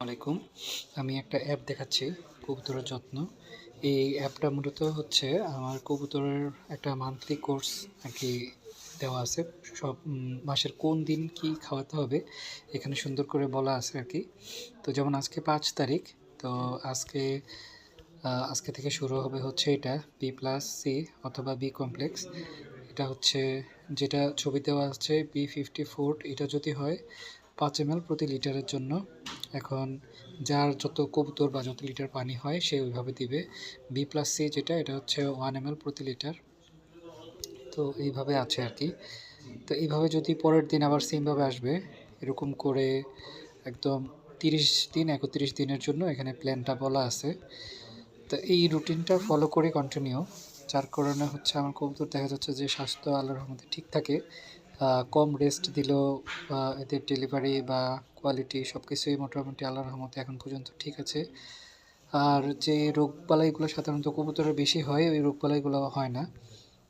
আলাইকুম। আমি একটা অ্যাপ দেখাচ্ছি কবুতরের যত্ন। এই অ্যাপটা মূলত হচ্ছে আমার কবুতরের একটা মান্থলি কোর্স আর কি দেওয়া আছে। সব মাসের কোন দিন কি খাওয়াতে হবে এখানে সুন্দর করে বলা আছে আর কি। তো যেমন আজকে 5 তারিখ, তো আজকে আজকে থেকে শুরু হবে হচ্ছে এটা B+C অথবা বি কমপ্লেক্স। এটা হচ্ছে যেটা ছবি দেওয়া আছে B54, এটা যদি হয় 5 ml প্রতি লিটারের জন্য। এখন যার যত কবুতর বা যত লিটার পানি হয় সে ওইভাবে দিবে। B+C যেটা, এটা হচ্ছে 1 ml প্রতি লিটার। তো এইভাবে আছে আর কি। তো এইভাবে যদি পরের দিন আবার সেমভাবে আসবে, এরকম করে একদম 30 দিন 31 দিনের জন্য এখানে প্ল্যানটা বলা আছে। তো এই রুটিনটা ফলো করে কন্টিনিউ, যার কারণে হচ্ছে আমার কবুতর দেখা যাচ্ছে যে স্বাস্থ্য আল্লাহর রহমতে ঠিক থাকে। কম রেস্ট দিলেও এদের ডেলিভারি বা কোয়ালিটি সব কিছুই মোটামুটি আল্লাহর রহমতে এখন পর্যন্ত ঠিক আছে। আর যে রোগবালাইগুলো সাধারণত কবুতরের বেশি হয়, ওই রোগবালাইগুলো হয় না।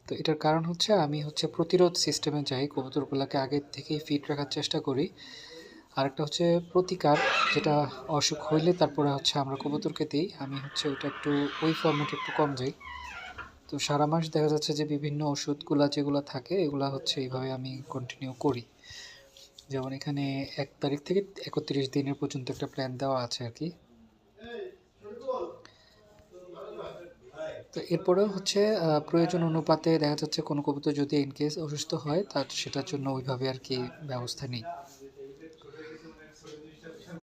তো এটার কারণ হচ্ছে আমি হচ্ছে প্রতিরোধ সিস্টেমে যাই, কবুতরগুলোকে আগের থেকেই ফিট রাখার চেষ্টা করি। আরেকটা হচ্ছে প্রতিকার, যেটা অসুখ হইলে তারপরে হচ্ছে আমরা কবুতরকে দিই, আমি হচ্ছে ওইটা একটু ওই ফর্মেটে একটু কম যাই। তো সারা মাস দেখা যাচ্ছে যে বিভিন্ন ওষুধগুলা যেগুলো থাকে এগুলা হচ্ছে এইভাবে আমি কন্টিনিউ করি। যেমন এখানে 1 তারিখ থেকে 31 দিনের পর্যন্ত একটা প্ল্যান দেওয়া আছে আর কি। তো এরপরেও হচ্ছে প্রয়োজন অনুপাতে দেখা যাচ্ছে কোনো কবুতর যদি ইনকেস অসুস্থ হয় তার সেটার জন্য ওইভাবে আর কি ব্যবস্থা নিই।